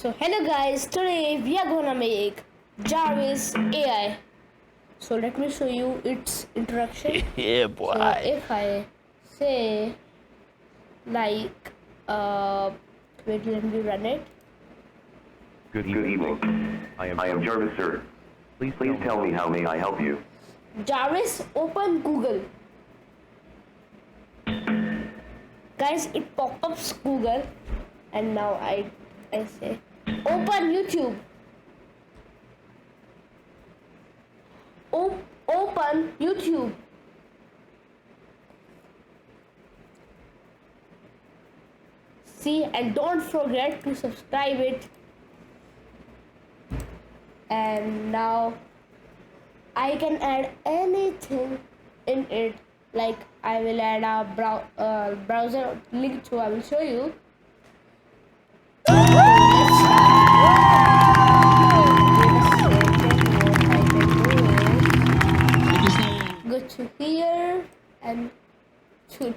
So hello guys, today we are gonna make Jarvis AI. So let me show you its introduction. Yeah, So boy. if I say like wait, let me run it. Good evening. I am Jarvis, sir. Please tell me how may I help you? Jarvis, open Google. Guys, it pop-ups Google, and now I say open YouTube. Open YouTube. See, and don't forget to subscribe it. And now I can add anything in it, like I will add a browser link to, I will show you. So let's start. Go to here and to.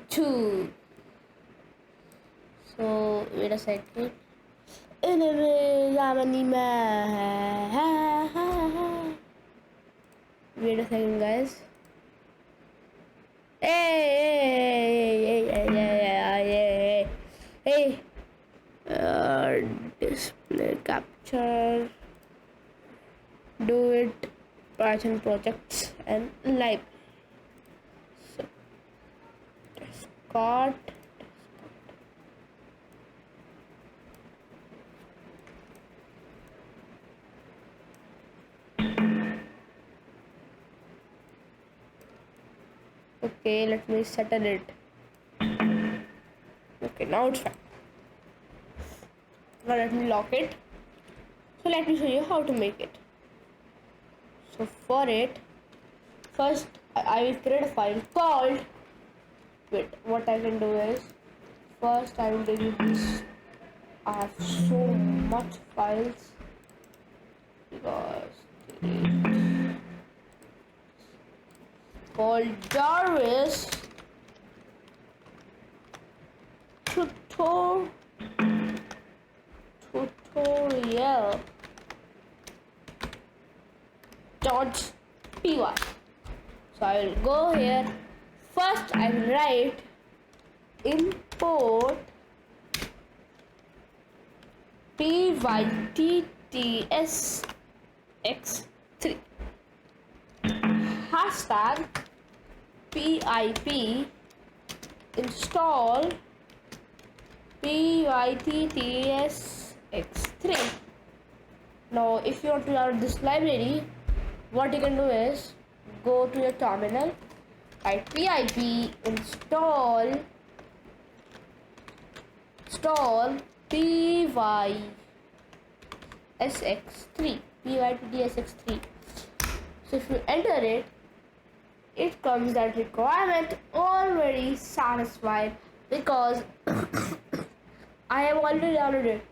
So wait a second. Wait a second, guys. Hey. Display capture. Do it. Python projects and live. So, Scott. Okay, let me settle it. Okay, now it's fine. Now let me lock it. So let me show you how to make it. So for it, first I will create a file called, wait, what I can do is, first I will delete this. I have so much files because delete called Jarvis tutorial. .py. So I will go here. First I will write import pyttsx3 hashtag pip install pyttsx3. Now if you want to download this library, what you can do is go to your terminal, type pip install pytsx3. So if you enter it, it comes that requirement already satisfied because I have already downloaded it.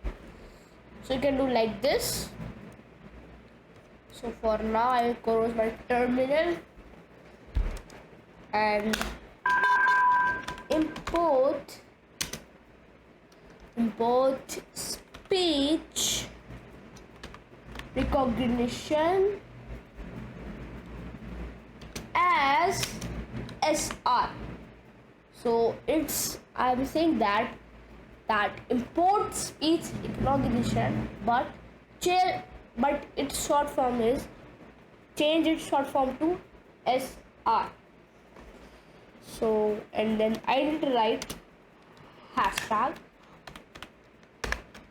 So you can do like this. So for now I will close my terminal and import speech recognition as SR. So I'm saying that import speech recognition, but its short form is, change its short form to SR. So and then I need to write hashtag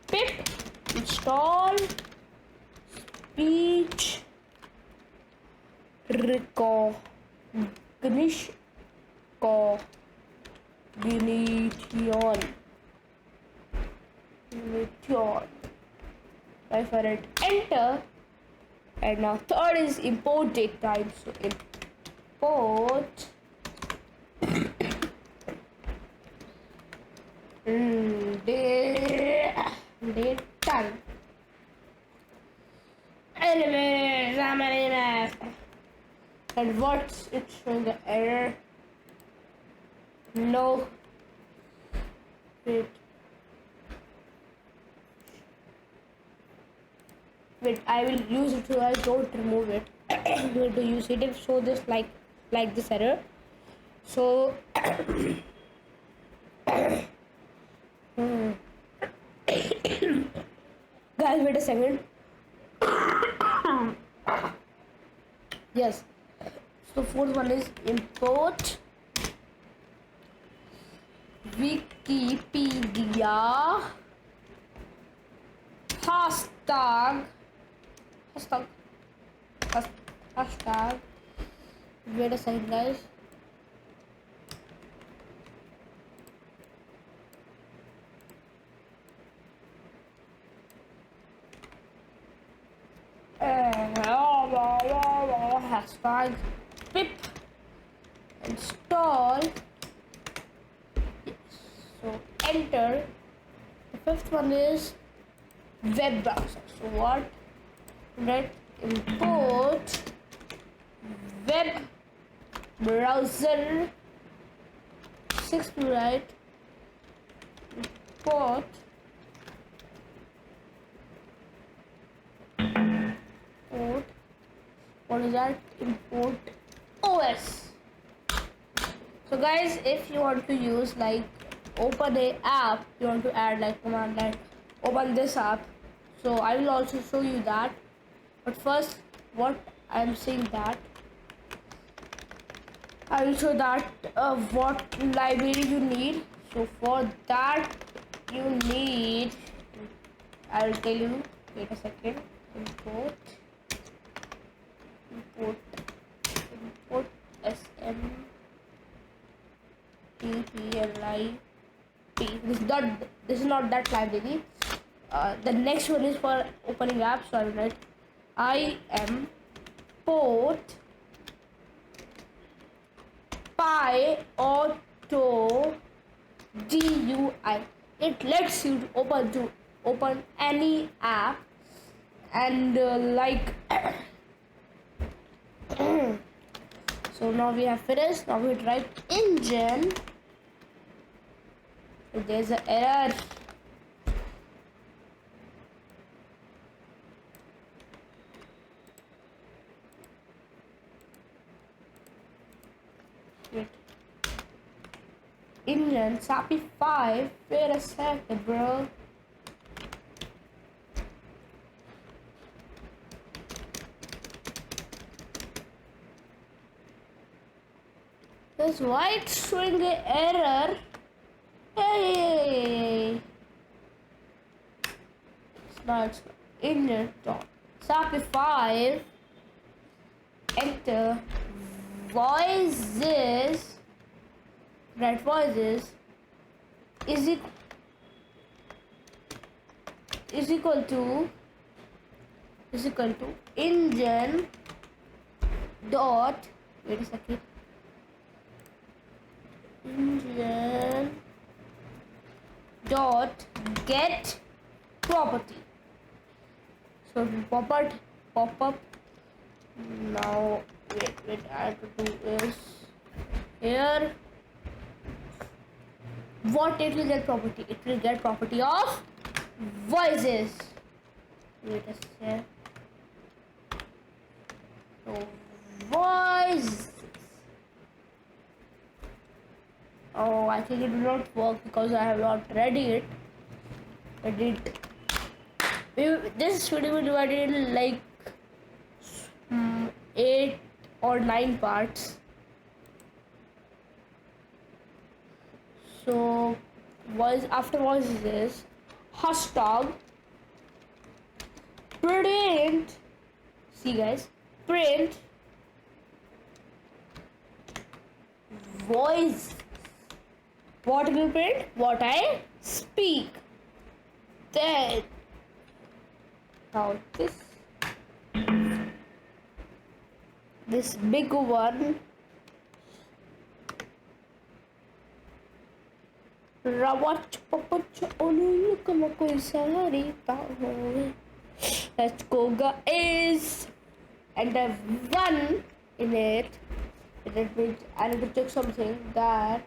pip install speech recognition. I for it, enter, and now third is import date type. So import date time. Anyways, and what's it showing the error? No. Wait. Wait, I will use it so I don't remove it. I'm going to use it and show this like this error. So guys, wait a second. Yes. So fourth one is import Wikipedia hashtag hashtag hashtag. Wait a second, guys. Hashtag pip install. So enter. The fifth one is web browser. So what? Let import web browser. Sixth, right? Import what is that? Import OS. So guys, if you want to use like open a app, you want to add like command like open this app. So I will also show you that. But first, what I'm saying that I will show that what library you need. So for that you need, I will tell you. Wait a second. Import smtplib. This is not that library. The next one is for opening apps. So I will write import pyauto GUI. It lets you to open any app and like so now we have finished. Now we write engine. So there's an error. Wait. Engine Sappy 5. Wait a second, bro. That's why it's showing an error. Hey, it's not Engine dot Sappy 5. Enter voices. Right, voices is equal to engine dot, wait a second, engine dot get property. So pop up. Now wait, I have to do is here. What it will get property? It will get property of voices. Wait a sec. So voice. Oh, I think it will not work because I have not ready it. This video will be divided in like 8 or 9 parts. So voice after voices is hashtag print. See guys, print voice. What will print? What I speak. Then now this big one. Let's go guys. And the one in it. That means I need to check something that.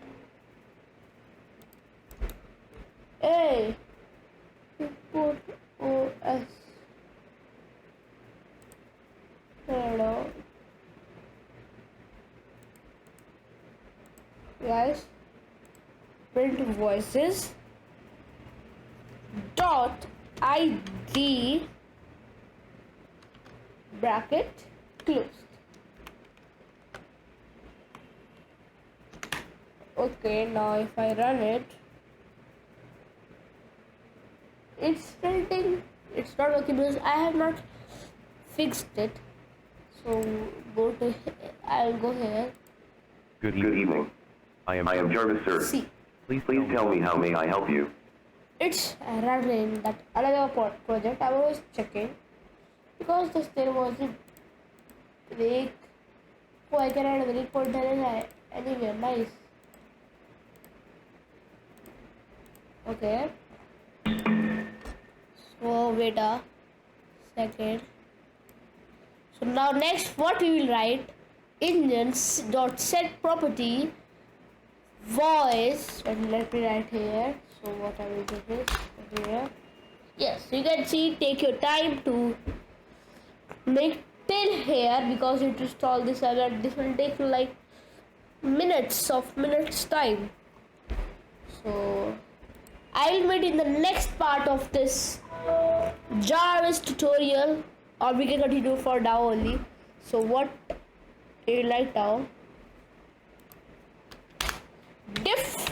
Hey, import OS. print voices dot id bracket closed. Okay, now if I run it, it's printing. It's not working because I have not fixed it. So go to, I'll go here. Good evening. I am Jarvis, sir. See, Please tell me how may I help you? it's running that another project. I was checking because there was a break. Oh, I can add a break pointer anywhere. Nice. Okay. So wait a second. So now next, what we will write? Engines dot set property voice, and let me write here. So what I will do is here. Yes, you can see. Take your time to make 10 here because you install this alert. This will take like minutes time. So I will meet in the next part of this Jarvis tutorial, or we can continue for now only. So what you like now? Diff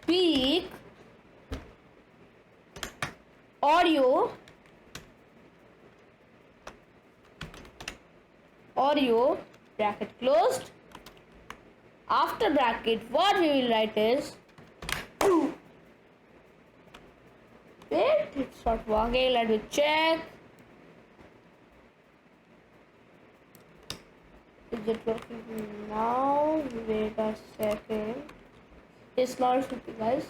speak audio bracket closed. After bracket, what we will write is wait, it's not working. Let me check. Is it working now? Wait a second. It's not working, guys.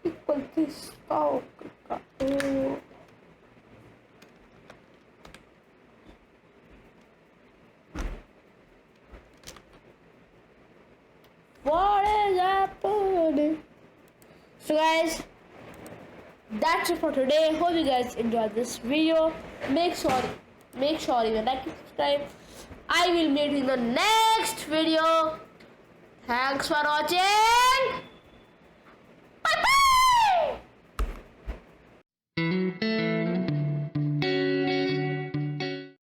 Equal this. Oh, God. What is happening? So guys, that's it for today. Hope you guys enjoyed this video. Make sure you like and subscribe. I will meet you in the next video. Thanks for watching. Bye bye.